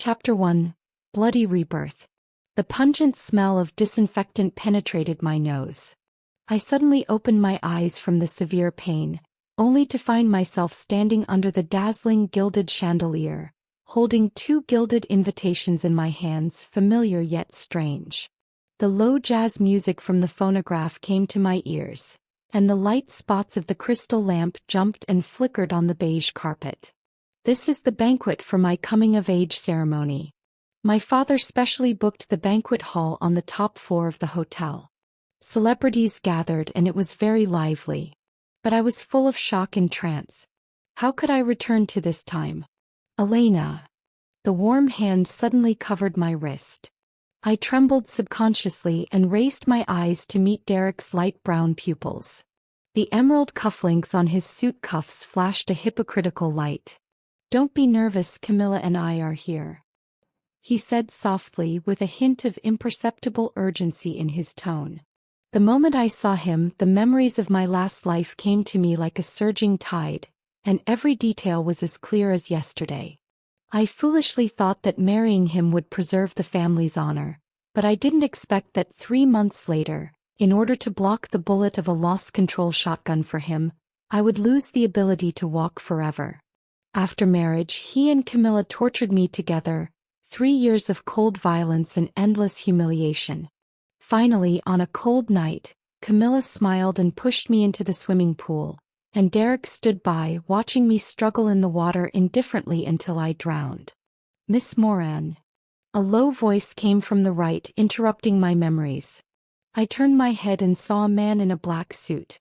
Chapter 1. Bloody Rebirth. The pungent smell of disinfectant penetrated my nose. I suddenly opened my eyes from the severe pain, only to find myself standing under the dazzling gilded chandelier, holding two gilded invitations in my hands, familiar yet strange. The low jazz music from the phonograph came to my ears, and the light spots of the crystal lamp jumped and flickered on the beige carpet. This is the banquet for my coming-of-age ceremony. My father specially booked the banquet hall on the top floor of the hotel. Celebrities gathered and it was very lively. But I was full of shock and trance. How could I return to this time? Elena. The warm hand suddenly covered my wrist. I trembled subconsciously and raised my eyes to meet Derek's light brown pupils. The emerald cufflinks on his suit cuffs flashed a hypocritical light. "Don't be nervous, Camilla and I are here," he said softly with a hint of imperceptible urgency in his tone. The moment I saw him, the memories of my last life came to me like a surging tide, and every detail was as clear as yesterday. I foolishly thought that marrying him would preserve the family's honor, but I didn't expect that 3 months later, in order to block the bullet of a lost-control shotgun for him, I would lose the ability to walk forever. After marriage, he and Camilla tortured me together, 3 years of cold violence and endless humiliation. Finally, on a cold night, Camilla smiled and pushed me into the swimming pool, and Derek stood by, watching me struggle in the water indifferently until I drowned. "Miss Moran." A low voice came from the right, interrupting my memories. I turned my head and saw a man in a black suit.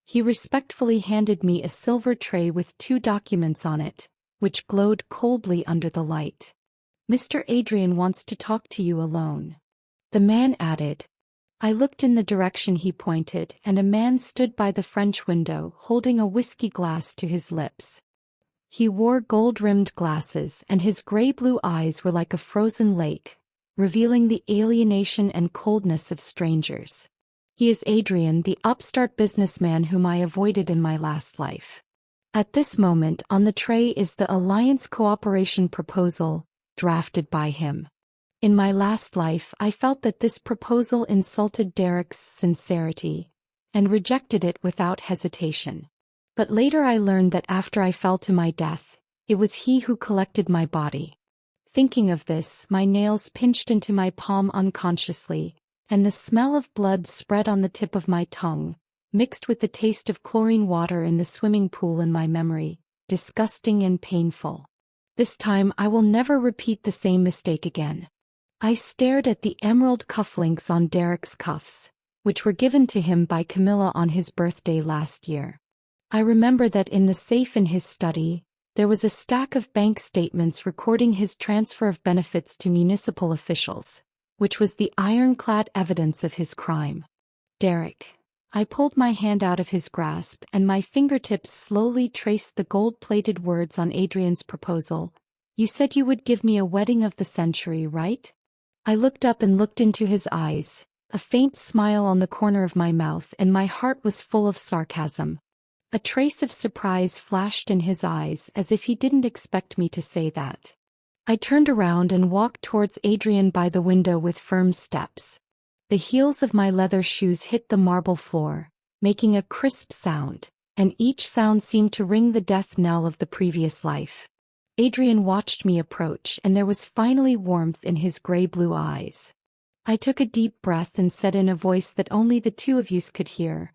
He respectfully handed me a silver tray with 2 documents on it, which glowed coldly under the light. "Mr. Adrian wants to talk to you alone," the man added. I looked in the direction he pointed, and a man stood by the French window, holding a whiskey glass to his lips. He wore gold-rimmed glasses, and his gray-blue eyes were like a frozen lake, revealing the alienation and coldness of strangers. He is Adrian, the upstart businessman whom I avoided in my last life. At this moment, on the tray is the alliance cooperation proposal, drafted by him. In my last life, I felt that this proposal insulted Derek's sincerity, and rejected it without hesitation. But later I learned that after I fell to my death, it was he who collected my body. Thinking of this, my nails pinched into my palm unconsciously, and the smell of blood spread on the tip of my tongue, mixed with the taste of chlorine water in the swimming pool in my memory, disgusting and painful. This time I will never repeat the same mistake again. I stared at the emerald cufflinks on Derek's cuffs, which were given to him by Camilla on his birthday last year. I remember that in the safe in his study, there was a stack of bank statements recording his transfer of benefits to municipal officials, which was the ironclad evidence of his crime. "Derek." I pulled my hand out of his grasp, and my fingertips slowly traced the gold-plated words on Adrian's proposal. "You said you would give me a wedding of the century, right?" I looked up and looked into his eyes, a faint smile on the corner of my mouth, and my heart was full of sarcasm. A trace of surprise flashed in his eyes, as if he didn't expect me to say that. I turned around and walked towards Adrian by the window with firm steps. The heels of my leather shoes hit the marble floor, making a crisp sound, and each sound seemed to ring the death knell of the previous life. Adrian watched me approach, and there was finally warmth in his gray-blue eyes. I took a deep breath and said in a voice that only the 2 of you could hear,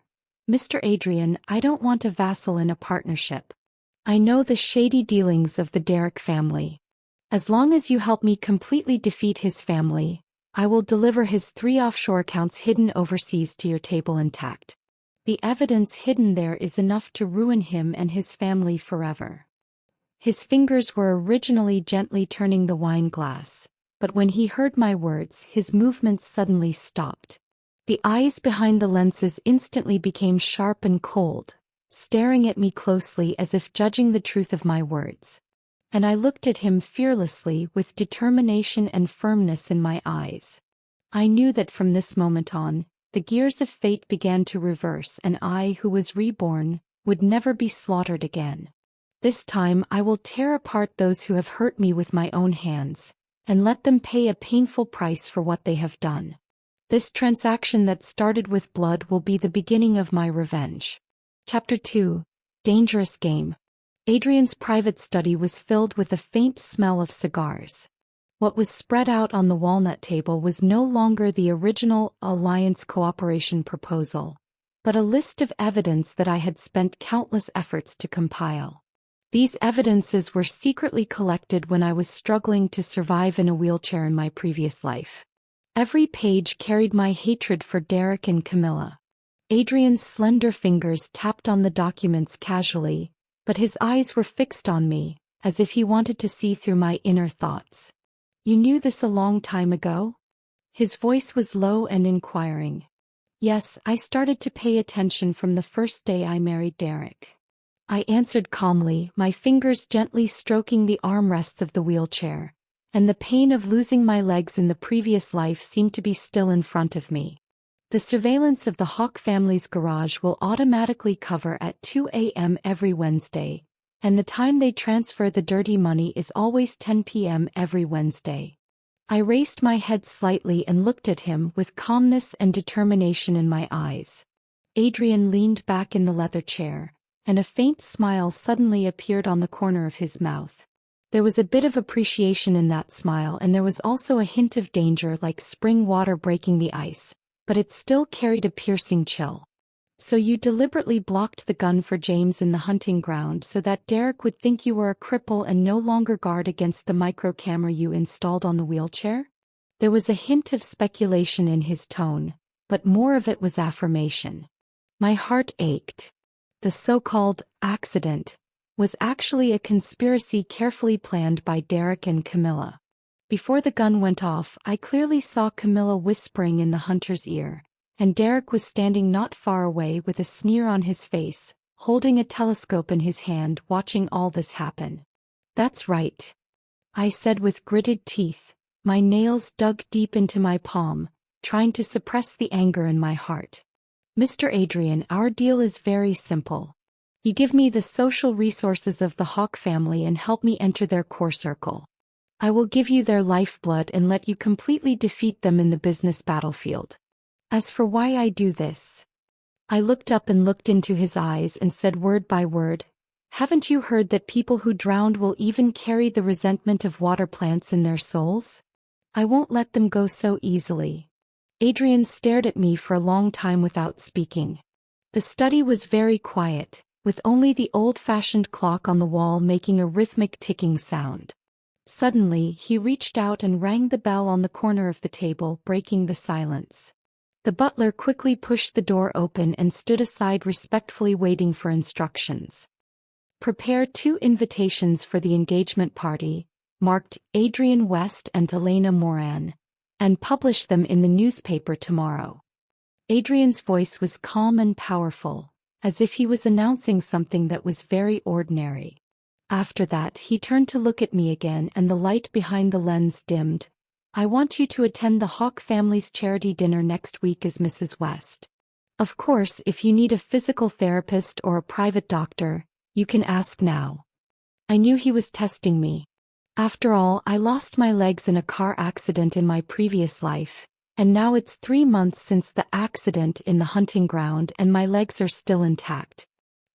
"Mr. Adrian, I don't want a vassal in a partnership. I know the shady dealings of the Derek family. As long as you help me completely defeat his family, I will deliver his 3 offshore accounts hidden overseas to your table intact. The evidence hidden there is enough to ruin him and his family forever." His fingers were originally gently turning the wine glass, but when he heard my words, his movements suddenly stopped. The eyes behind the lenses instantly became sharp and cold, staring at me closely as if judging the truth of my words. And I looked at him fearlessly, with determination and firmness in my eyes. I knew that from this moment on, the gears of fate began to reverse, and I, who was reborn, would never be slaughtered again. This time I will tear apart those who have hurt me with my own hands, and let them pay a painful price for what they have done. This transaction that started with blood will be the beginning of my revenge. Chapter 2. Dangerous Game. Adrian's private study was filled with a faint smell of cigars. What was spread out on the walnut table was no longer the original alliance cooperation proposal, but a list of evidence that I had spent countless efforts to compile. These evidences were secretly collected when I was struggling to survive in a wheelchair in my previous life. Every page carried my hatred for Derek and Camilla. Adrian's slender fingers tapped on the documents casually, but his eyes were fixed on me, as if he wanted to see through my inner thoughts. "You knew this a long time ago?" His voice was low and inquiring. "Yes, I started to pay attention from the first day I married Derek," I answered calmly, my fingers gently stroking the armrests of the wheelchair, and the pain of losing my legs in the previous life seemed to be still in front of me. "The surveillance of the Hawk family's garage will automatically cover at 2 a.m. every Wednesday, and the time they transfer the dirty money is always 10 p.m. every Wednesday." I raised my head slightly and looked at him with calmness and determination in my eyes. Adrian leaned back in the leather chair, and a faint smile suddenly appeared on the corner of his mouth. There was a bit of appreciation in that smile, and there was also a hint of danger, like spring water breaking the ice, but it still carried a piercing chill. "So you deliberately blocked the gun for James in the hunting ground so that Derek would think you were a cripple and no longer guard against the micro camera you installed on the wheelchair?" There was a hint of speculation in his tone, but more of it was affirmation. My heart ached. The so-called accident was actually a conspiracy carefully planned by Derek and Camilla. Before the gun went off, I clearly saw Camilla whispering in the hunter's ear, and Derek was standing not far away with a sneer on his face, holding a telescope in his hand, watching all this happen. "That's right," I said with gritted teeth, my nails dug deep into my palm, trying to suppress the anger in my heart. "Mr. Adrian, our deal is very simple. You give me the social resources of the Hawk family and help me enter their core circle. I will give you their lifeblood and let you completely defeat them in the business battlefield. As for why I do this," I looked up and looked into his eyes and said word by word, "Haven't you heard that people who drowned will even carry the resentment of water plants in their souls? I won't let them go so easily." Adrian stared at me for a long time without speaking. The study was very quiet, with only the old-fashioned clock on the wall making a rhythmic ticking sound. Suddenly, he reached out and rang the bell on the corner of the table, breaking the silence. The butler quickly pushed the door open and stood aside, respectfully waiting for instructions. "Prepare 2 invitations for the engagement party, marked Adrian West and Elena Moran, and publish them in the newspaper tomorrow." Adrian's voice was calm and powerful, as if he was announcing something that was very ordinary. After that, he turned to look at me again, and the light behind the lens dimmed. "I want you to attend the Hawk family's charity dinner next week as Mrs. West. Of course, if you need a physical therapist or a private doctor, you can ask now." I knew he was testing me. After all, I lost my legs in a car accident in my previous life, and now it's 3 months since the accident in the hunting ground and my legs are still intact.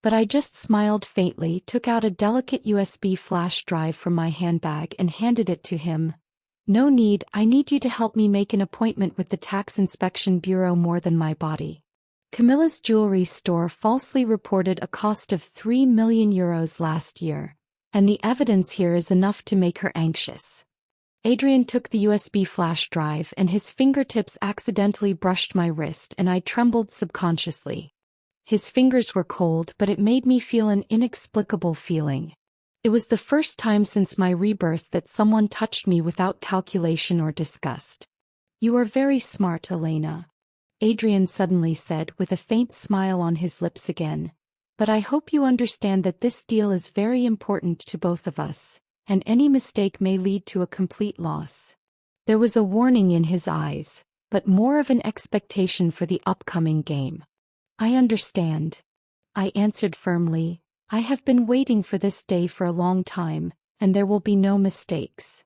But I just smiled faintly, took out a delicate USB flash drive from my handbag and handed it to him. "No need, I need you to help me make an appointment with the Tax Inspection Bureau more than my body." Camilla's jewelry store falsely reported a cost of €3 million last year, and the evidence here is enough to make her anxious. Adrian took the USB flash drive and his fingertips accidentally brushed my wrist and I trembled subconsciously. His fingers were cold, but it made me feel an inexplicable feeling. It was the first time since my rebirth that someone touched me without calculation or disgust. "You are very smart, Elena," Adrian suddenly said with a faint smile on his lips again. "But I hope you understand that this deal is very important to both of us, and any mistake may lead to a complete loss." There was a warning in his eyes, but more of an expectation for the upcoming game. "I understand," I answered firmly. I have been waiting for this day for a long time, and there will be no mistakes.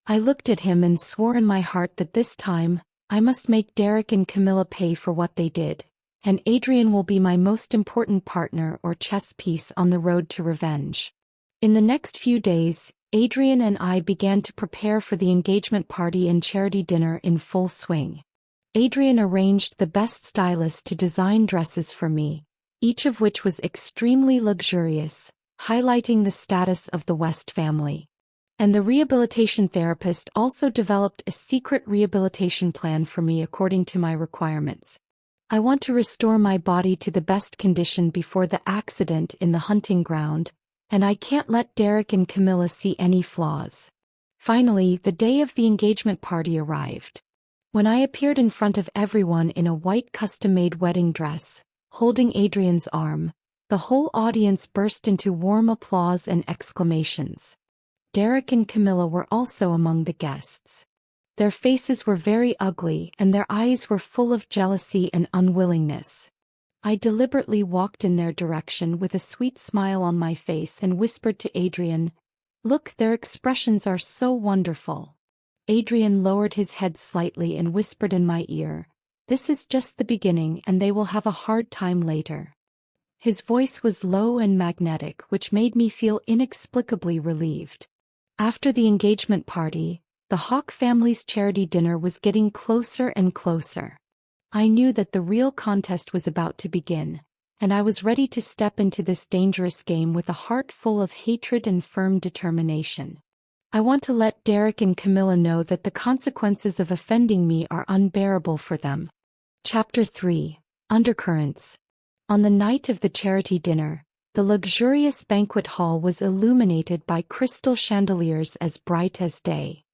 I looked at him and swore in my heart that this time, I must make Derek and Camilla pay for what they did, and Adrian will be my most important partner or chess piece on the road to revenge. In the next few days, Adrian and I began to prepare for the engagement party and charity dinner in full swing. Adrian arranged the best stylist to design dresses for me, each of which was extremely luxurious, highlighting the status of the West family. And the rehabilitation therapist also developed a secret rehabilitation plan for me according to my requirements. I want to restore my body to the best condition before the accident in the hunting ground, and I can't let Derek and Camilla see any flaws. Finally, the day of the engagement party arrived. When I appeared in front of everyone in a white custom-made wedding dress, holding Adrian's arm, the whole audience burst into warm applause and exclamations. Derek and Camilla were also among the guests. Their faces were very ugly and their eyes were full of jealousy and unwillingness. I deliberately walked in their direction with a sweet smile on my face and whispered to Adrian, "Look, their expressions are so wonderful." Adrian lowered his head slightly and whispered in my ear, "This is just the beginning and they will have a hard time later." His voice was low and magnetic, which made me feel inexplicably relieved. After the engagement party, the Hawk family's charity dinner was getting closer and closer. I knew that the real contest was about to begin, and I was ready to step into this dangerous game with a heart full of hatred and firm determination. I want to let Derek and Camilla know that the consequences of offending me are unbearable for them. Chapter 3: Undercurrents. On the night of the charity dinner, the luxurious banquet hall was illuminated by crystal chandeliers as bright as day.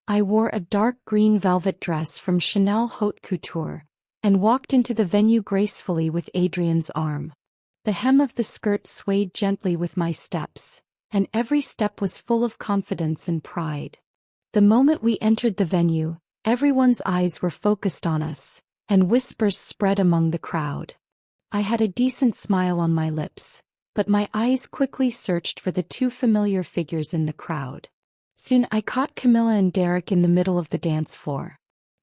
I wore a dark green velvet dress from Chanel Haute Couture, and walked into the venue gracefully with Adrian's arm. The hem of the skirt swayed gently with my steps, and every step was full of confidence and pride. The moment we entered the venue, everyone's eyes were focused on us, and whispers spread among the crowd. I had a decent smile on my lips, but my eyes quickly searched for the two familiar figures in the crowd. Soon I caught Camilla and Derek in the middle of the dance floor.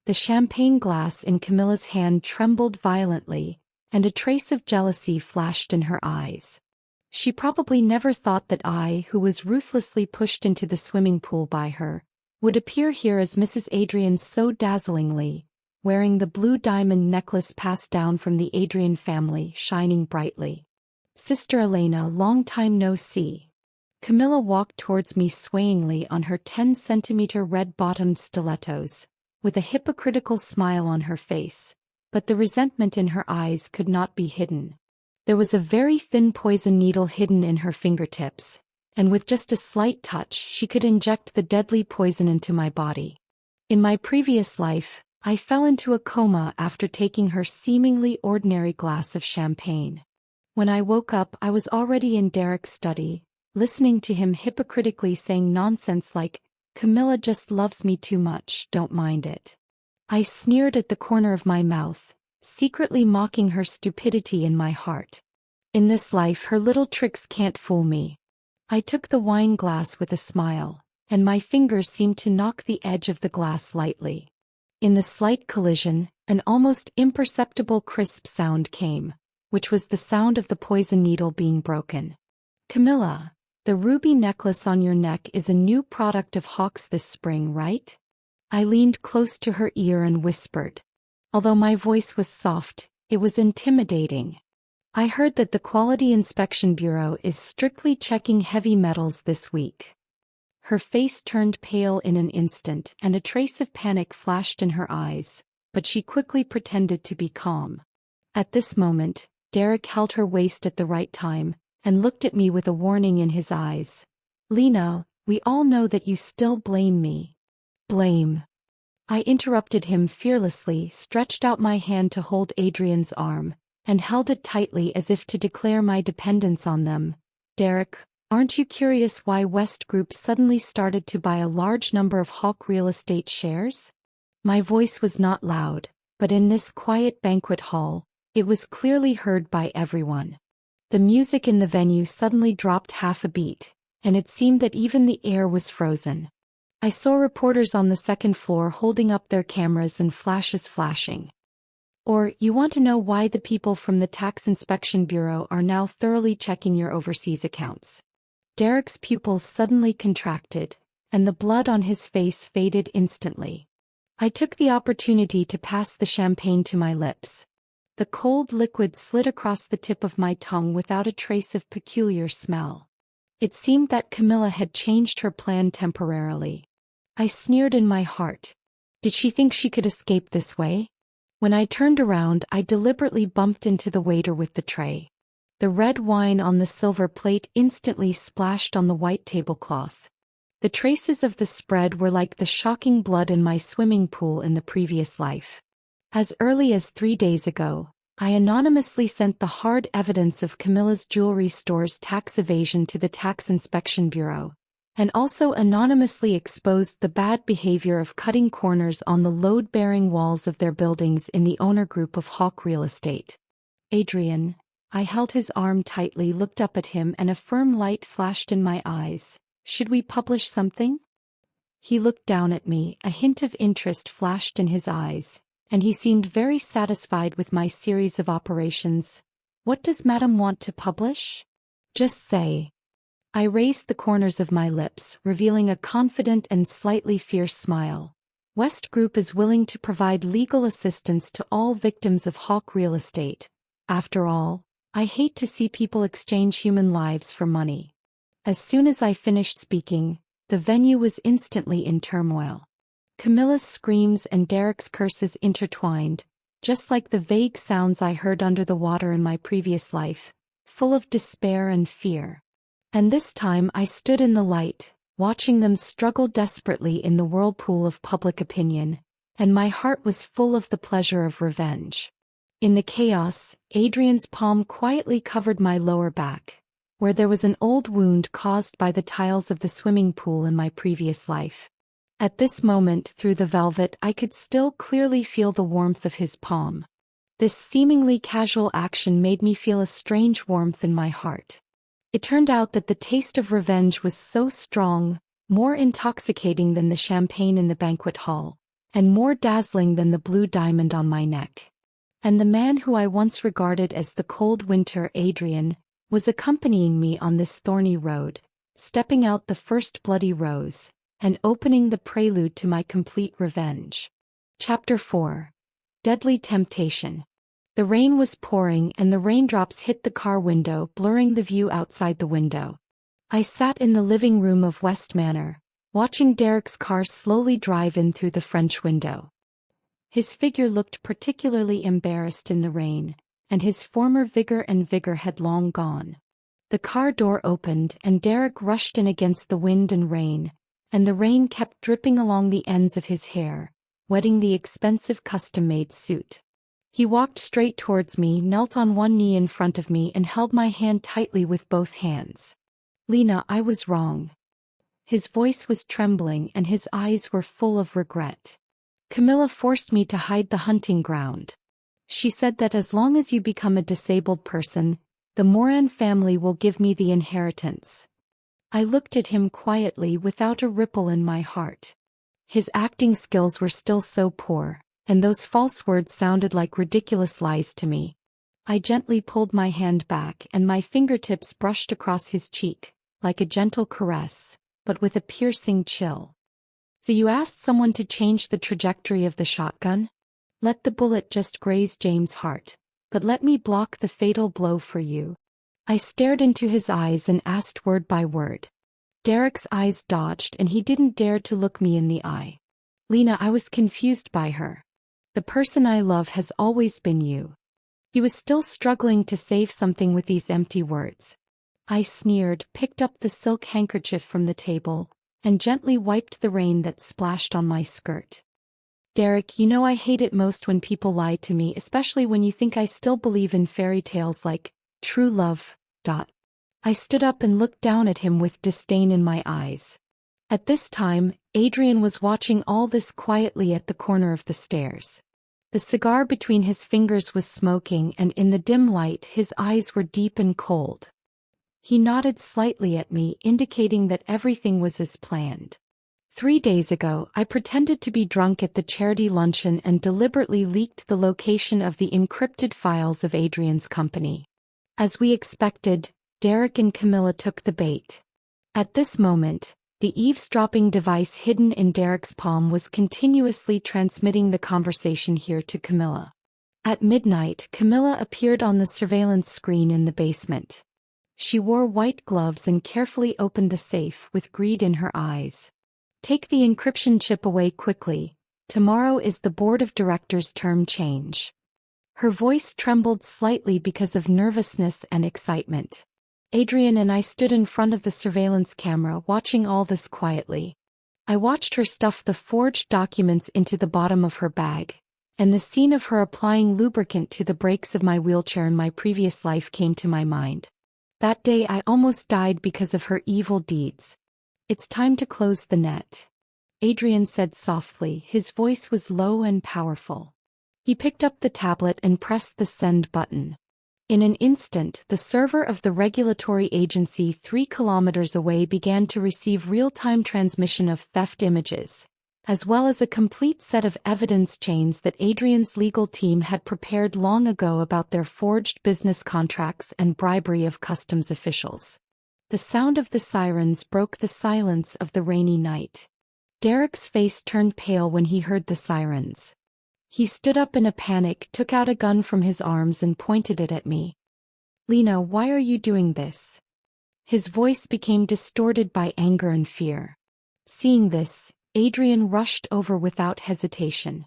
The champagne glass in Camilla's hand trembled violently, and a trace of jealousy flashed in her eyes. She probably never thought that I, who was ruthlessly pushed into the swimming pool by her, would appear here as Mrs. Adrian so dazzlingly, wearing the blue diamond necklace passed down from the Adrian family shining brightly. "Sister Elena, long time no see." Camilla walked towards me swayingly on her 10-centimeter red-bottomed stilettos, with a hypocritical smile on her face, but the resentment in her eyes could not be hidden. There was a very thin poison needle hidden in her fingertips, and with just a slight touch she could inject the deadly poison into my body. In my previous life, I fell into a coma after taking her seemingly ordinary glass of champagne. When I woke up, I was already in Derek's study, listening to him hypocritically saying nonsense like, "Camilla just loves me too much, don't mind it." I sneered at the corner of my mouth, secretly mocking her stupidity in my heart. In this life her little tricks can't fool me. I took the wine glass with a smile, and my fingers seemed to knock the edge of the glass lightly. In the slight collision, an almost imperceptible crisp sound came, which was the sound of the poison needle being broken. "Camilla, the ruby necklace on your neck is a new product of Hawk's this spring, right?" I leaned close to her ear and whispered. Although my voice was soft, it was intimidating. "I heard that the Quality Inspection Bureau is strictly checking heavy metals this week." Her face turned pale in an instant and a trace of panic flashed in her eyes, but she quickly pretended to be calm. At this moment, Derek held her waist at the right time, and looked at me with a warning in his eyes. "Lena, we all know that you still blame me." "Blame?" I interrupted him fearlessly, stretched out my hand to hold Adrian's arm, and held it tightly as if to declare my dependence on them. "Derek, aren't you curious why West Group suddenly started to buy a large number of Hawk real estate shares?" My voice was not loud, but in this quiet banquet hall, it was clearly heard by everyone. The music in the venue suddenly dropped half a beat, and it seemed that even the air was frozen. I saw reporters on the second floor holding up their cameras and flashes flashing. Or, you want to know why the people from the Tax Inspection Bureau are now thoroughly checking your overseas accounts. Derek's pupils suddenly contracted, and the blood on his face faded instantly. I took the opportunity to pass the champagne to my lips. The cold liquid slid across the tip of my tongue without a trace of peculiar smell. It seemed that Camilla had changed her plan temporarily. I sneered in my heart. Did she think she could escape this way? When I turned around, I deliberately bumped into the waiter with the tray. The red wine on the silver plate instantly splashed on the white tablecloth. The traces of the spread were like the shocking blood in my swimming pool in the previous life. As early as 3 days ago, I anonymously sent the hard evidence of Camilla's jewelry store's tax evasion to the Tax Inspection Bureau, and also anonymously exposed the bad behavior of cutting corners on the load-bearing walls of their buildings in the owner group of Hawk Real Estate. Adrian, I held his arm tightly, looked up at him, and a firm light flashed in my eyes. Should we publish something? He looked down at me, a hint of interest flashed in his eyes, and he seemed very satisfied with my series of operations. What does Madam want to publish? Just say. I raised the corners of my lips, revealing a confident and slightly fierce smile. West Group is willing to provide legal assistance to all victims of Hawk Real Estate. After all, I hate to see people exchange human lives for money. As soon as I finished speaking, the venue was instantly in turmoil. Camilla's screams and Derek's curses intertwined, just like the vague sounds I heard under the water in my previous life, full of despair and fear. And this time I stood in the light, watching them struggle desperately in the whirlpool of public opinion, and my heart was full of the pleasure of revenge. In the chaos, Adrian's palm quietly covered my lower back, where there was an old wound caused by the tiles of the swimming pool in my previous life. At this moment, through the velvet, I could still clearly feel the warmth of his palm. This seemingly casual action made me feel a strange warmth in my heart. It turned out that the taste of revenge was so strong, more intoxicating than the champagne in the banquet hall, and more dazzling than the blue diamond on my neck. And the man who I once regarded as the cold winter, Adrian, was accompanying me on this thorny road, stepping out the first bloody rose, and opening the prelude to my complete revenge. Chapter 4. Deadly Temptation. The rain was pouring and the raindrops hit the car window, blurring the view outside the window. I sat in the living room of West Manor, watching Derek's car slowly drive in through the French window. His figure looked particularly embarrassed in the rain, and his former vigor had long gone. The car door opened and Derek rushed in against the wind and rain, and the rain kept dripping along the ends of his hair, wetting the expensive custom-made suit. He walked straight towards me, knelt on one knee in front of me, and held my hand tightly with both hands. Lena, I was wrong. His voice was trembling and his eyes were full of regret. Camilla forced me to hide the hunting ground. She said that as long as you become a disabled person, the Moran family will give me the inheritance. I looked at him quietly without a ripple in my heart. His acting skills were still so poor, and those false words sounded like ridiculous lies to me. I gently pulled my hand back and my fingertips brushed across his cheek, like a gentle caress, but with a piercing chill. So you asked someone to change the trajectory of the shotgun? Let the bullet just graze James' heart, but let me block the fatal blow for you. I stared into his eyes and asked word by word. Derek's eyes dodged and he didn't dare to look me in the eye. Lena, I was confused by her. The person I love has always been you. He was still struggling to save something with these empty words. I sneered, picked up the silk handkerchief from the table, and gently wiped the rain that splashed on my skirt. Derek, you know I hate it most when people lie to me, especially when you think I still believe in fairy tales like true love. I stood up and looked down at him with disdain in my eyes. At this time, Adrian was watching all this quietly at the corner of the stairs. The cigar between his fingers was smoking, and in the dim light his eyes were deep and cold. He nodded slightly at me, indicating that everything was as planned. 3 days ago, I pretended to be drunk at the charity luncheon and deliberately leaked the location of the encrypted files of Adrian's company. As we expected, Derek and Camilla took the bait. At this moment, the eavesdropping device hidden in Derek's palm was continuously transmitting the conversation here to Camilla. At midnight, Camilla appeared on the surveillance screen in the basement. She wore white gloves and carefully opened the safe with greed in her eyes. "Take the encryption chip away quickly. Tomorrow is the board of directors' term change." Her voice trembled slightly because of nervousness and excitement. Adrian and I stood in front of the surveillance camera watching all this quietly. I watched her stuff the forged documents into the bottom of her bag, and the scene of her applying lubricant to the brakes of my wheelchair in my previous life came to my mind. That day I almost died because of her evil deeds. "It's time to close the net," Adrian said softly. His voice was low and powerful. He picked up the tablet and pressed the send button. In an instant, the server of the regulatory agency 3 kilometers away began to receive real-time transmission of theft images, as well as a complete set of evidence chains that Adrian's legal team had prepared long ago about their forged business contracts and bribery of customs officials. The sound of the sirens broke the silence of the rainy night. Derek's face turned pale when he heard the sirens. He stood up in a panic, took out a gun from his arms and pointed it at me. "Lena, why are you doing this?" His voice became distorted by anger and fear. Seeing this, Adrian rushed over without hesitation.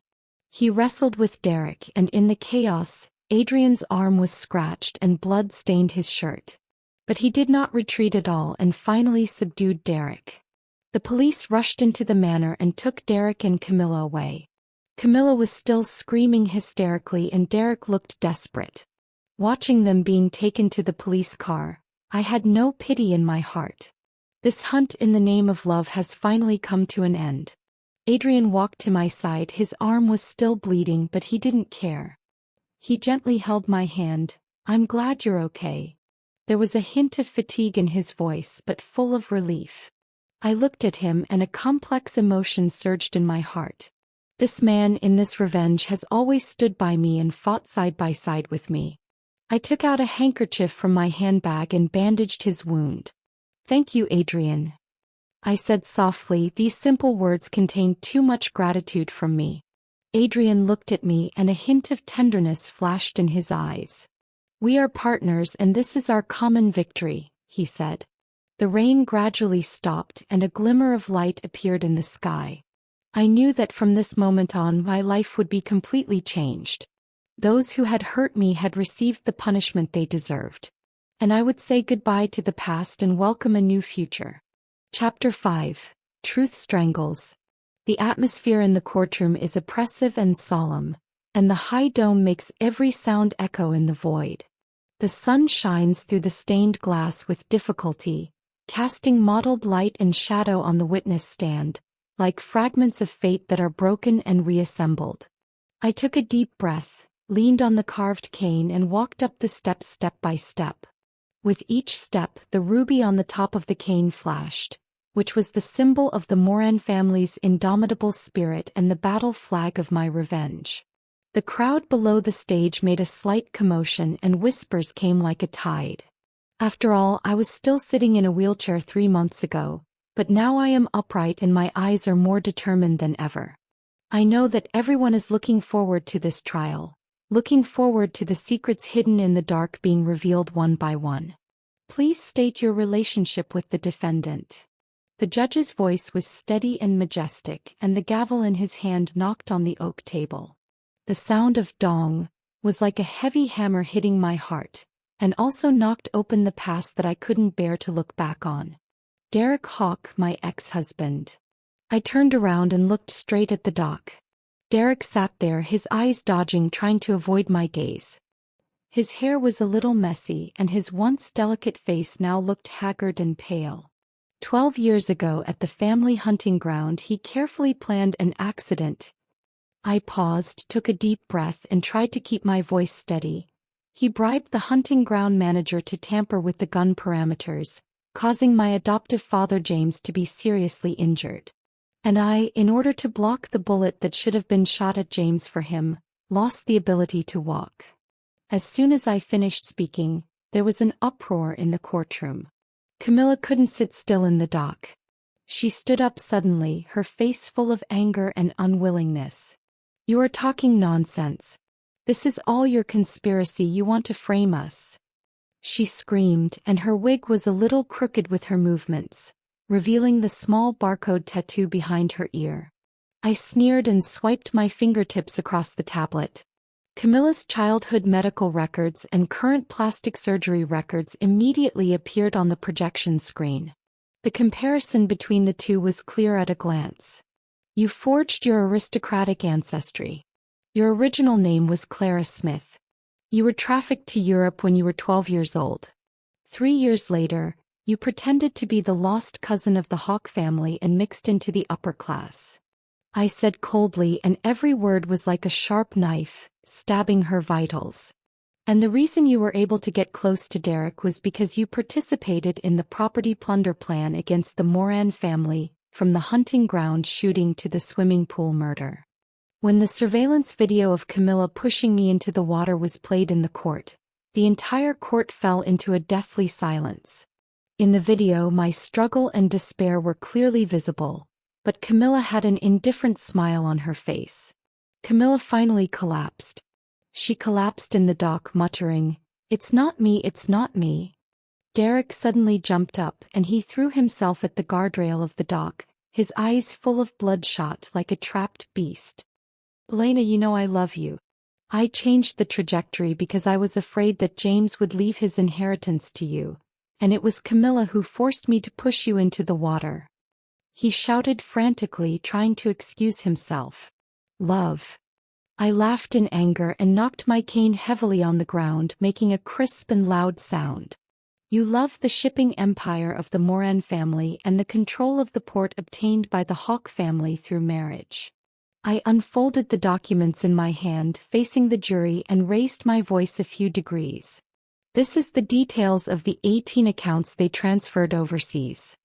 He wrestled with Derek, and in the chaos, Adrian's arm was scratched and blood stained his shirt. But he did not retreat at all and finally subdued Derek. The police rushed into the manor and took Derek and Camilla away. Camilla was still screaming hysterically and Derek looked desperate. Watching them being taken to the police car, I had no pity in my heart. This hunt in the name of love has finally come to an end. Adrian walked to my side. His arm was still bleeding, but he didn't care. He gently held my hand. "I'm glad you're okay." There was a hint of fatigue in his voice, but full of relief. I looked at him and a complex emotion surged in my heart. This man in this revenge has always stood by me and fought side by side with me. I took out a handkerchief from my handbag and bandaged his wound. "Thank you, Adrian," I said softly. These simple words contained too much gratitude from me. Adrian looked at me and a hint of tenderness flashed in his eyes. "We are partners and this is our common victory," he said. The rain gradually stopped and a glimmer of light appeared in the sky. I knew that from this moment on my life would be completely changed. Those who had hurt me had received the punishment they deserved. And I would say goodbye to the past and welcome a new future. Chapter 5. Truth Strangles. The atmosphere in the courtroom is oppressive and solemn, and the high dome makes every sound echo in the void. The sun shines through the stained glass with difficulty, casting mottled light and shadow on the witness stand, like fragments of fate that are broken and reassembled. I took a deep breath, leaned on the carved cane and walked up the steps step by step. With each step, the ruby on the top of the cane flashed, which was the symbol of the Moran family's indomitable spirit and the battle flag of my revenge. The crowd below the stage made a slight commotion and whispers came like a tide. After all, I was still sitting in a wheelchair 3 months ago, but now I am upright and my eyes are more determined than ever. I know that everyone is looking forward to this trial, looking forward to the secrets hidden in the dark being revealed one by one. "Please state your relationship with the defendant." The judge's voice was steady and majestic, and the gavel in his hand knocked on the oak table. The sound of dong was like a heavy hammer hitting my heart, and also knocked open the past that I couldn't bear to look back on. Derek Hawk, my ex-husband. I turned around and looked straight at the dock. Derek sat there, his eyes dodging, trying to avoid my gaze. His hair was a little messy, and his once delicate face now looked haggard and pale. 12 years ago at the family hunting ground he carefully planned an accident. I paused, took a deep breath, and tried to keep my voice steady. He bribed the hunting ground manager to tamper with the gun parameters, causing my adoptive father James to be seriously injured. And I, in order to block the bullet that should have been shot at James for him, lost the ability to walk. As soon as I finished speaking, there was an uproar in the courtroom. Camilla couldn't sit still in the dock. She stood up suddenly, her face full of anger and unwillingness. "You are talking nonsense. This is all your conspiracy. You want to frame us," she screamed, and her wig was a little crooked with her movements, revealing the small barcode tattoo behind her ear. I sneered and swiped my fingertips across the tablet. Camilla's childhood medical records and current plastic surgery records immediately appeared on the projection screen. The comparison between the two was clear at a glance. You forged your aristocratic ancestry. Your original name was Clara Smith. You were trafficked to Europe when you were 12 years old. 3 years later, you pretended to be the lost cousin of the Hawk family and mixed into the upper class. I said coldly, and every word was like a sharp knife, stabbing her vitals. And the reason you were able to get close to Derek was because you participated in the property plunder plan against the Moran family, from the hunting ground shooting to the swimming pool murder. When the surveillance video of Camilla pushing me into the water was played in the court, the entire court fell into a deathly silence. In the video, my struggle and despair were clearly visible, but Camilla had an indifferent smile on her face. Camilla finally collapsed. She collapsed in the dock, muttering, "It's not me, it's not me." Derek suddenly jumped up and he threw himself at the guardrail of the dock, his eyes full of bloodshot like a trapped beast. "Elena, you know I love you. I changed the trajectory because I was afraid that James would leave his inheritance to you, and it was Camilla who forced me to push you into the water." He shouted frantically, trying to excuse himself. "Love." I laughed in anger and knocked my cane heavily on the ground, making a crisp and loud sound. "You love the shipping empire of the Moran family and the control of the port obtained by the Hawk family through marriage." I unfolded the documents in my hand, facing the jury, and raised my voice a few degrees. "This is the details of the 18 accounts they transferred overseas.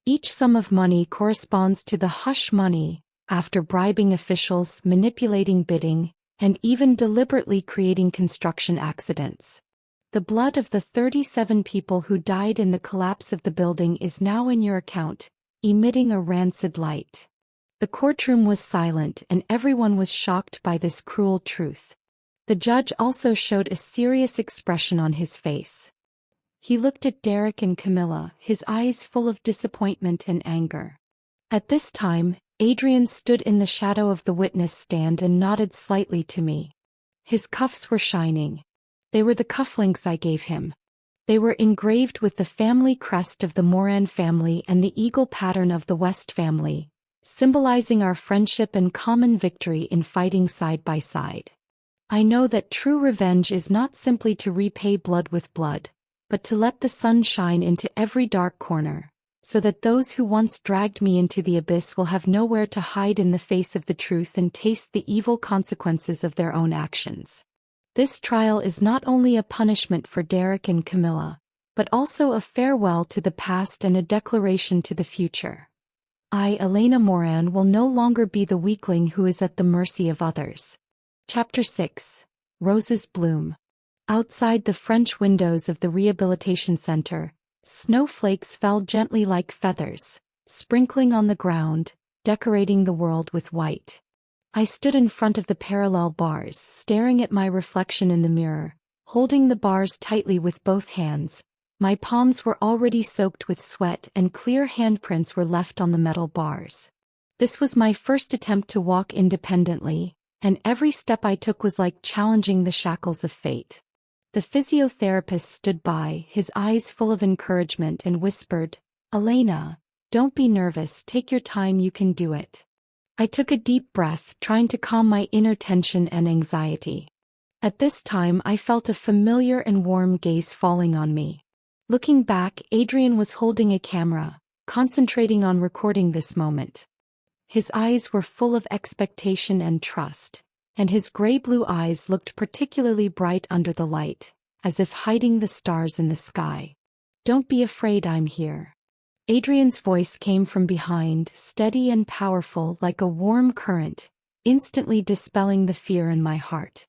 Each sum of money corresponds to the hush money, after bribing officials, manipulating bidding, and even deliberately creating construction accidents. The blood of the 37 people who died in the collapse of the building is now in your account, emitting a rancid light." The courtroom was silent and everyone was shocked by this cruel truth. The judge also showed a serious expression on his face. He looked at Derek and Camilla, his eyes full of disappointment and anger. At this time, Adrian stood in the shadow of the witness stand and nodded slightly to me. His cuffs were shining. They were the cufflinks I gave him. They were engraved with the family crest of the Moran family and the eagle pattern of the West family, symbolizing our friendship and common victory in fighting side by side. I know that true revenge is not simply to repay blood with blood, but to let the sun shine into every dark corner, so that those who once dragged me into the abyss will have nowhere to hide in the face of the truth and taste the evil consequences of their own actions. This trial is not only a punishment for Derek and Camilla, but also a farewell to the past and a declaration to the future. I, Elena Moran, will no longer be the weakling who is at the mercy of others. Chapter 6. Roses Bloom. Outside the French windows of the rehabilitation center, snowflakes fell gently like feathers, sprinkling on the ground, decorating the world with white. I stood in front of the parallel bars, staring at my reflection in the mirror, holding the bars tightly with both hands. My palms were already soaked with sweat and clear handprints were left on the metal bars. This was my first attempt to walk independently, and every step I took was like challenging the shackles of fate. The physiotherapist stood by, his eyes full of encouragement, and whispered, "Elena, don't be nervous, take your time, you can do it." I took a deep breath, trying to calm my inner tension and anxiety. At this time I felt a familiar and warm gaze falling on me. Looking back, Adrian was holding a camera, concentrating on recording this moment. His eyes were full of expectation and trust, and his gray-blue eyes looked particularly bright under the light, as if hiding the stars in the sky. "Don't be afraid, I'm here." Adrian's voice came from behind, steady and powerful like a warm current, instantly dispelling the fear in my heart.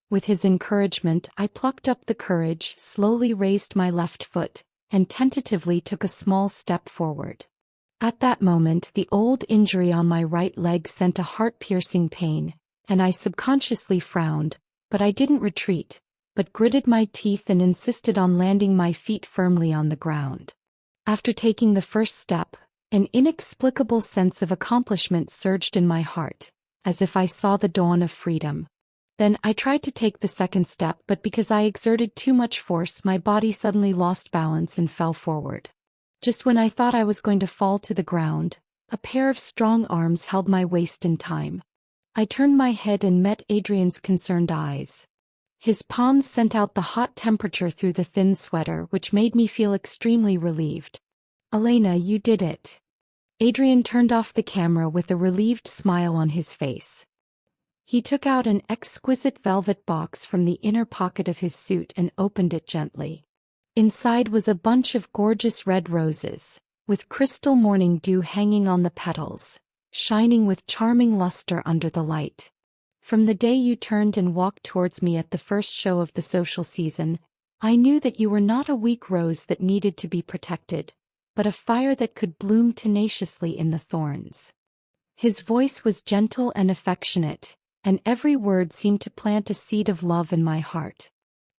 With his encouragement, I plucked up the courage, slowly raised my left foot, and tentatively took a small step forward. At that moment, the old injury on my right leg sent a heart-piercing pain, and I subconsciously frowned, but I didn't retreat, but gritted my teeth and insisted on landing my feet firmly on the ground. After taking the first step, an inexplicable sense of accomplishment surged in my heart, as if I saw the dawn of freedom. Then I tried to take the second step, but because I exerted too much force, my body suddenly lost balance and fell forward. Just when I thought I was going to fall to the ground, a pair of strong arms held my waist in time. I turned my head and met Adrian's concerned eyes. His palms sent out the hot temperature through the thin sweater, which made me feel extremely relieved. "Elena, you did it." Adrian turned off the camera with a relieved smile on his face. He took out an exquisite velvet box from the inner pocket of his suit and opened it gently. Inside was a bunch of gorgeous red roses, with crystal morning dew hanging on the petals, shining with charming luster under the light. "From the day you turned and walked towards me at the first show of the social season, I knew that you were not a weak rose that needed to be protected, but a fire that could bloom tenaciously in the thorns." His voice was gentle and affectionate, and every word seemed to plant a seed of love in my heart.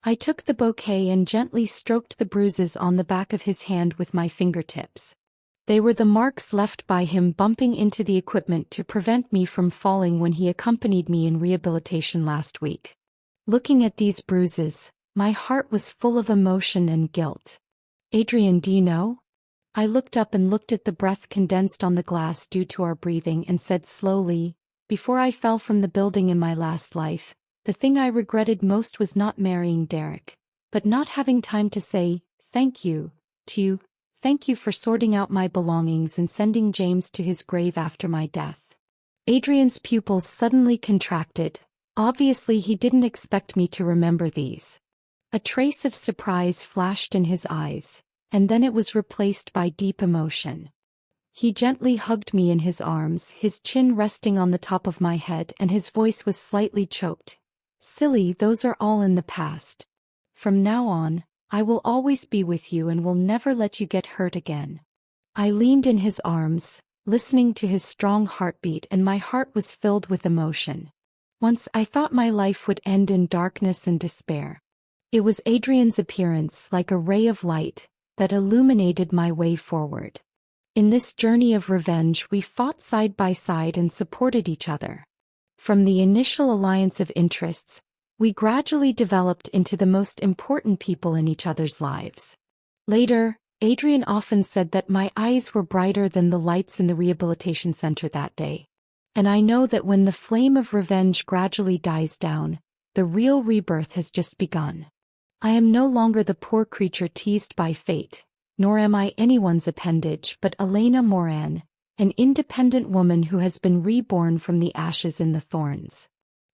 I took the bouquet and gently stroked the bruises on the back of his hand with my fingertips. They were the marks left by him bumping into the equipment to prevent me from falling when he accompanied me in rehabilitation last week. Looking at these bruises, my heart was full of emotion and guilt. "Adrian, do you know?" I looked up and looked at the breath condensed on the glass due to our breathing and said slowly, "Before I fell from the building in my last life, the thing I regretted most was not marrying Derek, but not having time to say, thank you, to you. Thank you for sorting out my belongings and sending James to his grave after my death." Adrian's pupils suddenly contracted. Obviously he didn't expect me to remember these. A trace of surprise flashed in his eyes, and then it was replaced by deep emotion. He gently hugged me in his arms, his chin resting on the top of my head, and his voice was slightly choked. "Silly, those are all in the past. From now on, I will always be with you and will never let you get hurt again." I leaned in his arms, listening to his strong heartbeat, and my heart was filled with emotion. Once I thought my life would end in darkness and despair. It was Adrian's appearance, like a ray of light, that illuminated my way forward. In this journey of revenge, we fought side by side and supported each other. From the initial alliance of interests, we gradually developed into the most important people in each other's lives. Later, Adrian often said that my eyes were brighter than the lights in the rehabilitation center that day. And I know that when the flame of revenge gradually dies down, the real rebirth has just begun. I am no longer the poor creature teased by fate, nor am I anyone's appendage but Elena Moran, an independent woman who has been reborn from the ashes in the thorns.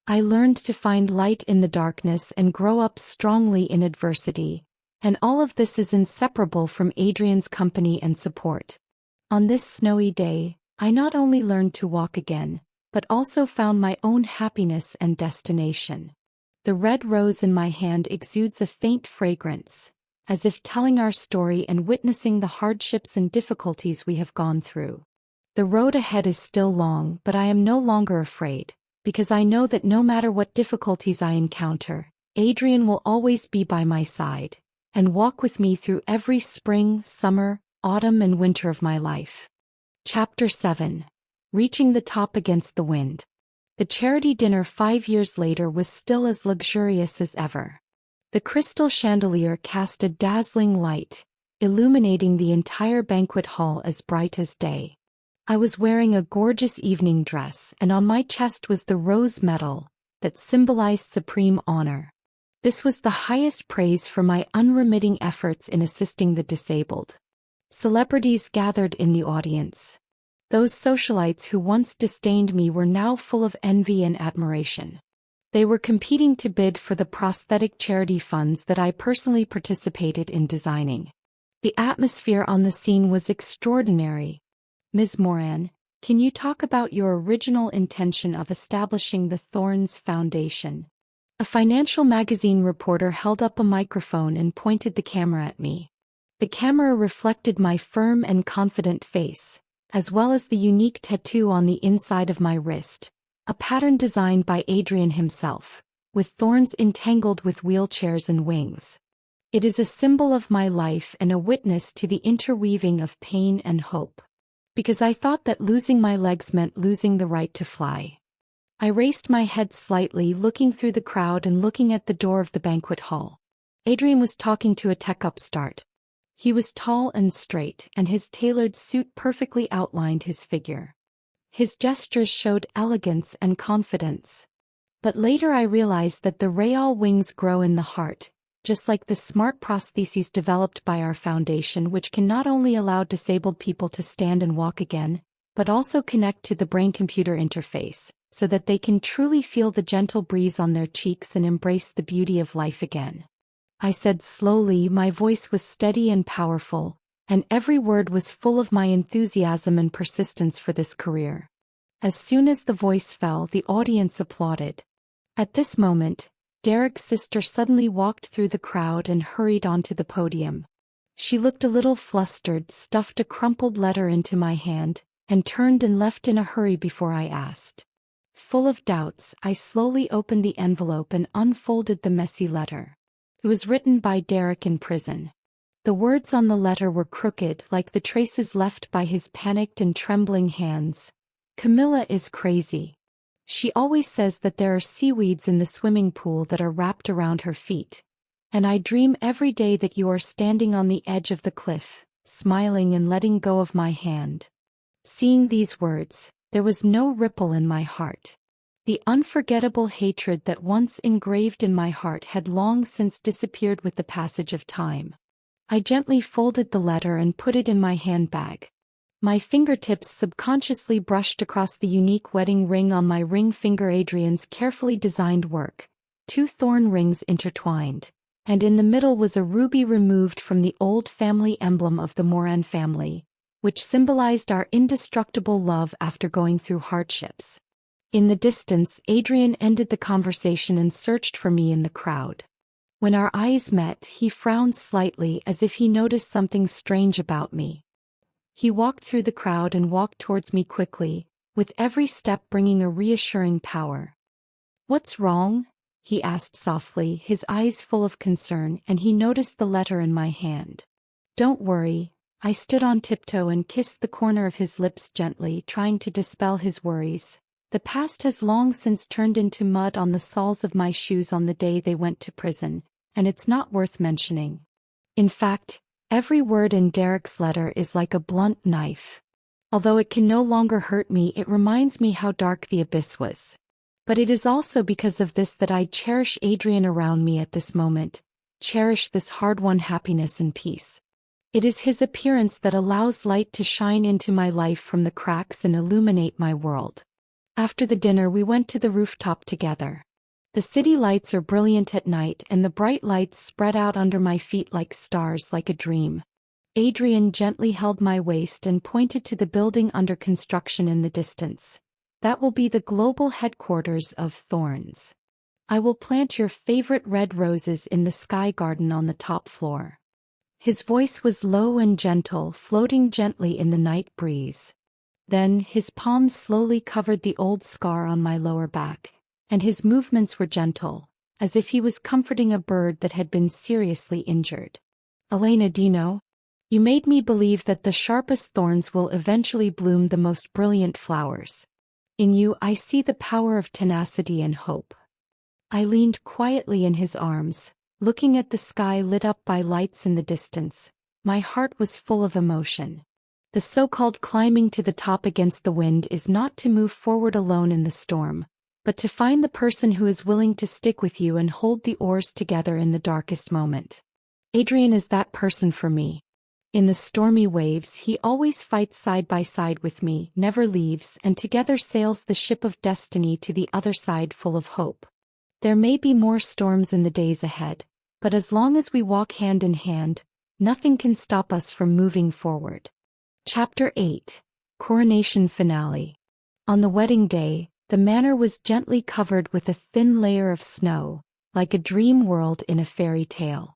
I learned to find light in the darkness and grow up strongly in adversity, and all of this is inseparable from Adrian's company and support. On this snowy day, I not only learned to walk again, but also found my own happiness and destination. The red rose in my hand exudes a faint fragrance, as if telling our story and witnessing the hardships and difficulties we have gone through. The road ahead is still long, but I am no longer afraid, because I know that no matter what difficulties I encounter, Adrian will always be by my side, and walk with me through every spring, summer, autumn and winter of my life. Chapter 7. Reaching the top against the wind. The charity dinner 5 years later was still as luxurious as ever. The crystal chandelier cast a dazzling light, illuminating the entire banquet hall as bright as day. I was wearing a gorgeous evening dress, and on my chest was the rose medal that symbolized supreme honor. This was the highest praise for my unremitting efforts in assisting the disabled. Celebrities gathered in the audience. Those socialites who once disdained me were now full of envy and admiration. They were competing to bid for the prosthetic charity funds that I personally participated in designing. The atmosphere on the scene was extraordinary. Ms. Moran, can you talk about your original intention of establishing the Thorns Foundation? A financial magazine reporter held up a microphone and pointed the camera at me. The camera reflected my firm and confident face, as well as the unique tattoo on the inside of my wrist, a pattern designed by Adrian himself, with thorns entangled with wheelchairs and wings. It is a symbol of my life and a witness to the interweaving of pain and hope. Because I thought that losing my legs meant losing the right to fly. I raised my head slightly, looking through the crowd and looking at the door of the banquet hall. Adrian was talking to a tech upstart. He was tall and straight, and his tailored suit perfectly outlined his figure. His gestures showed elegance and confidence. But later I realized that the Real wings grow in the heart, just like the smart prostheses developed by our foundation, which can not only allow disabled people to stand and walk again, but also connect to the brain-computer interface, so that they can truly feel the gentle breeze on their cheeks and embrace the beauty of life again. I said slowly, my voice was steady and powerful, and every word was full of my enthusiasm and persistence for this career. As soon as the voice fell, the audience applauded. At this moment, Derek's sister suddenly walked through the crowd and hurried onto the podium. She looked a little flustered, stuffed a crumpled letter into my hand, and turned and left in a hurry before I asked. Full of doubts, I slowly opened the envelope and unfolded the messy letter. It was written by Derek in prison. The words on the letter were crooked, like the traces left by his panicked and trembling hands. Camilla is crazy. She always says that there are seaweeds in the swimming pool that are wrapped around her feet. And I dream every day that you are standing on the edge of the cliff, smiling and letting go of my hand. Seeing these words, there was no ripple in my heart. The unforgettable hatred that once engraved in my heart had long since disappeared with the passage of time. I gently folded the letter and put it in my handbag. My fingertips subconsciously brushed across the unique wedding ring on my ring finger, Adrian's carefully designed work, 2 thorn rings intertwined, and in the middle was a ruby removed from the old family emblem of the Moran family, which symbolized our indestructible love after going through hardships. In the distance, Adrian ended the conversation and searched for me in the crowd. When our eyes met, he frowned slightly as if he noticed something strange about me. He walked through the crowd and walked towards me quickly, with every step bringing a reassuring power. "What's wrong?" he asked softly, his eyes full of concern, and he noticed the letter in my hand. "Don't worry." I stood on tiptoe and kissed the corner of his lips gently, trying to dispel his worries. The past has long since turned into mud on the soles of my shoes on the day they went to prison, and it's not worth mentioning. In fact, every word in Derek's letter is like a blunt knife. Although it can no longer hurt me, it reminds me how dark the abyss was. But it is also because of this that I cherish Adrian around me at this moment, cherish this hard-won happiness and peace. It is his appearance that allows light to shine into my life from the cracks and illuminate my world. After the dinner, we went to the rooftop together. The city lights are brilliant at night, and the bright lights spread out under my feet like stars, like a dream. Adrian gently held my waist and pointed to the building under construction in the distance. "That will be the global headquarters of Thorns. I will plant your favorite red roses in the sky garden on the top floor." His voice was low and gentle, floating gently in the night breeze. Then his palms slowly covered the old scar on my lower back, and his movements were gentle, as if he was comforting a bird that had been seriously injured. "Elena, Dino, you made me believe that the sharpest thorns will eventually bloom the most brilliant flowers. In you I see the power of tenacity and hope." I leaned quietly in his arms, looking at the sky lit up by lights in the distance. My heart was full of emotion. The so-called climbing to the top against the wind is not to move forward alone in the storm, but to find the person who is willing to stick with you and hold the oars together in the darkest moment. Adrian is that person for me. In the stormy waves he always fights side by side with me, never leaves, and together sails the ship of destiny to the other side full of hope. There may be more storms in the days ahead, but as long as we walk hand in hand, nothing can stop us from moving forward. Chapter 8. Coronation Finale. On the wedding day, the manor was gently covered with a thin layer of snow, like a dream world in a fairy tale.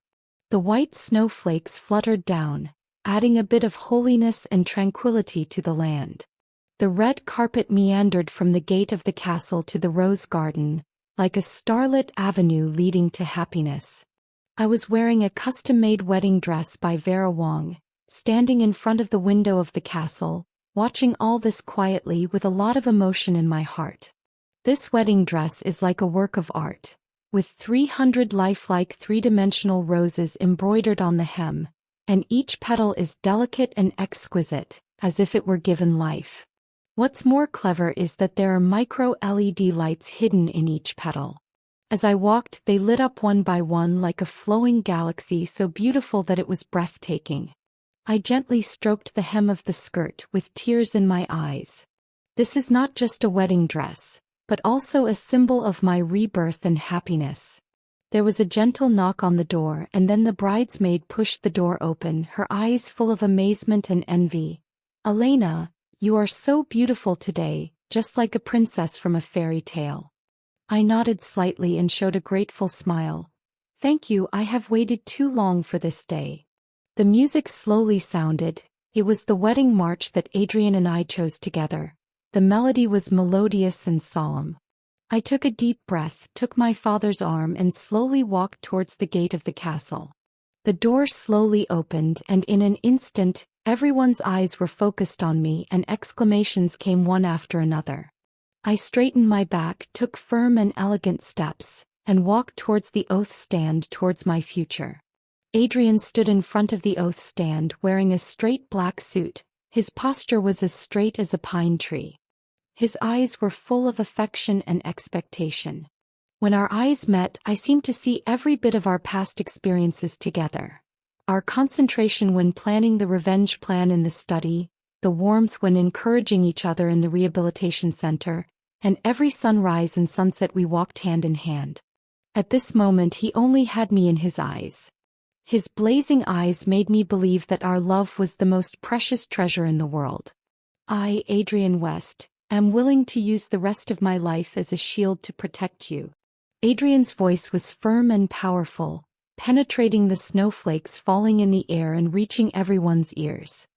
The white snowflakes fluttered down, adding a bit of holiness and tranquility to the land. The red carpet meandered from the gate of the castle to the rose garden, like a starlit avenue leading to happiness. I was wearing a custom-made wedding dress by Vera Wong, standing in front of the window of the castle, watching all this quietly with a lot of emotion in my heart. This wedding dress is like a work of art, with 300 lifelike three-dimensional roses embroidered on the hem, and each petal is delicate and exquisite, as if it were given life. What's more clever is that there are micro-LED lights hidden in each petal. As I walked, they lit up one by one like a flowing galaxy so beautiful that it was breathtaking. I gently stroked the hem of the skirt with tears in my eyes. This is not just a wedding dress, but also a symbol of my rebirth and happiness. There was a gentle knock on the door, and then the bridesmaid pushed the door open, her eyes full of amazement and envy. "Elena, you are so beautiful today, just like a princess from a fairy tale." I nodded slightly and showed a grateful smile. "Thank you, I have waited too long for this day." The music slowly sounded. It was the wedding march that Adrian and I chose together. The melody was melodious and solemn. I took a deep breath, took my father's arm, and slowly walked towards the gate of the castle. The door slowly opened, and in an instant, everyone's eyes were focused on me, and exclamations came one after another. I straightened my back, took firm and elegant steps, and walked towards the oath stand towards my future. Adrian stood in front of the oath stand wearing a straight black suit. His posture was as straight as a pine tree. His eyes were full of affection and expectation. When our eyes met, I seemed to see every bit of our past experiences together. Our concentration when planning the revenge plan in the study, the warmth when encouraging each other in the rehabilitation center, and every sunrise and sunset we walked hand in hand. At this moment he only had me in his eyes. His blazing eyes made me believe that our love was the most precious treasure in the world. I, Adrian West, am willing to use the rest of my life as a shield to protect you. Adrian's voice was firm and powerful, penetrating the snowflakes falling in the air and reaching everyone's ears.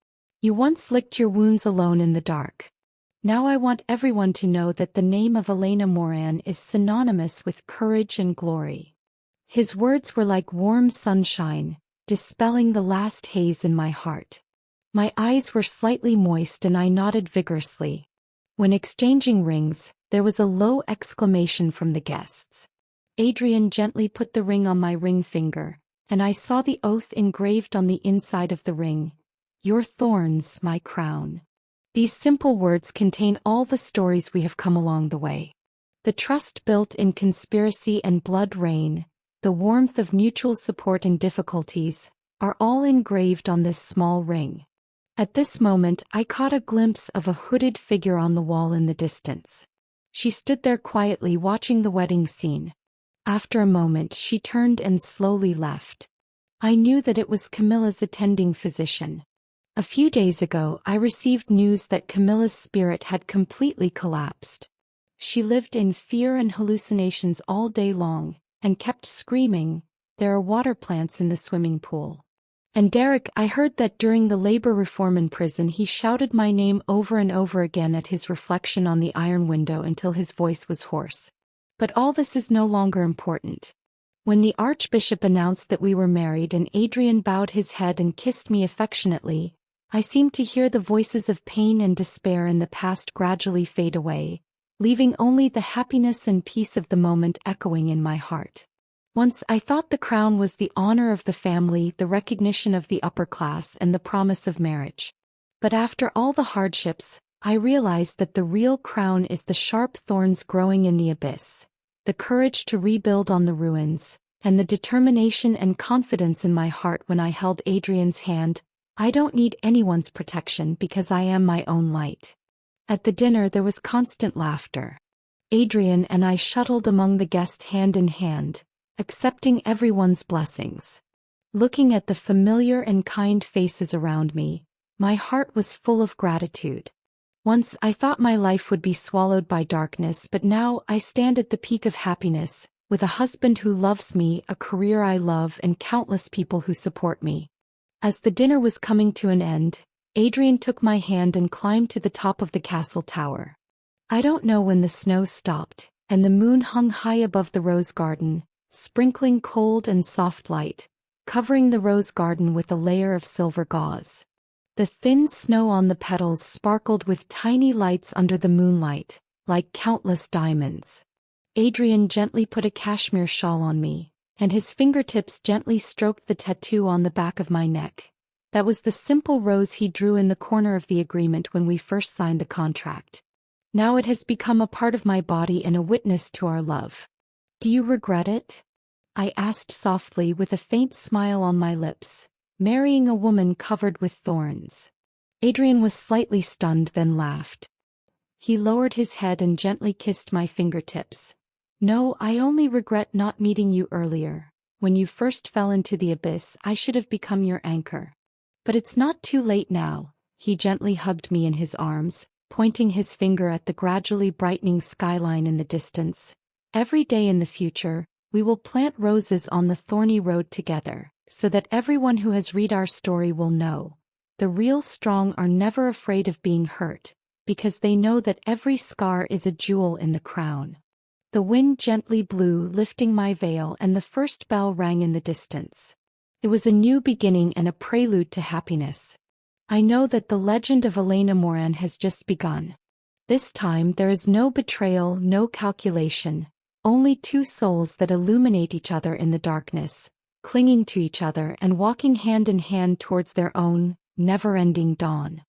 "You once licked your wounds alone in the dark. Now I want everyone to know that the name of Elena Moran is synonymous with courage and glory." His words were like warm sunshine, dispelling the last haze in my heart. My eyes were slightly moist and I nodded vigorously. When exchanging rings, there was a low exclamation from the guests. Adrian gently put the ring on my ring finger, and I saw the oath engraved on the inside of the ring. "Your thorns, my crown." These simple words contain all the stories we have come along the way. The trust built in conspiracy and blood rain, the warmth of mutual support in difficulties, are all engraved on this small ring. At this moment I caught a glimpse of a hooded figure on the wall in the distance. She stood there quietly watching the wedding scene. After a moment she turned and slowly left. I knew that it was Camilla's attending physician. A few days ago I received news that Camilla's spirit had completely collapsed. She lived in fear and hallucinations all day long, and kept screaming, "There are water plants in the swimming pool." And Derek, I heard that during the labor reform in prison he shouted my name over and over again at his reflection on the iron window until his voice was hoarse. But all this is no longer important. When the Archbishop announced that we were married and Adrian bowed his head and kissed me affectionately, I seemed to hear the voices of pain and despair in the past gradually fade away, leaving only the happiness and peace of the moment echoing in my heart. Once I thought the crown was the honor of the family, the recognition of the upper class, and the promise of marriage. But after all the hardships, I realized that the real crown is the sharp thorns growing in the abyss, the courage to rebuild on the ruins, and the determination and confidence in my heart when I held Adrian's hand, I don't need anyone's protection because I am my own light. At the dinner there was constant laughter. Adrian and I shuttled among the guests hand in hand, accepting everyone's blessings. Looking at the familiar and kind faces around me, my heart was full of gratitude. Once I thought my life would be swallowed by darkness, but now I stand at the peak of happiness, with a husband who loves me, a career I love, and countless people who support me. As the dinner was coming to an end, Adrian took my hand and climbed to the top of the castle tower. I don't know when the snow stopped, and the moon hung high above the rose garden, sprinkling cold and soft light, covering the rose garden with a layer of silver gauze. The thin snow on the petals sparkled with tiny lights under the moonlight, like countless diamonds. Adrian gently put a cashmere shawl on me, and his fingertips gently stroked the tattoo on the back of my neck. That was the simple rose he drew in the corner of the agreement when we first signed the contract. Now it has become a part of my body and a witness to our love. Do you regret it? I asked softly with a faint smile on my lips. Marrying a woman covered with thorns. Adrian was slightly stunned, then laughed. He lowered his head and gently kissed my fingertips. No, I only regret not meeting you earlier. When you first fell into the abyss, I should have become your anchor. But it's not too late now. He gently hugged me in his arms, pointing his finger at the gradually brightening skyline in the distance. Every day in the future, we will plant roses on the thorny road together, so that everyone who has read our story will know. The real strong are never afraid of being hurt, because they know that every scar is a jewel in the crown. The wind gently blew, lifting my veil, and the first bell rang in the distance. It was a new beginning and a prelude to happiness. I know that the legend of Elena Moran has just begun. This time there is no betrayal, no calculation, only two souls that illuminate each other in the darkness, clinging to each other and walking hand in hand towards their own, never-ending dawn.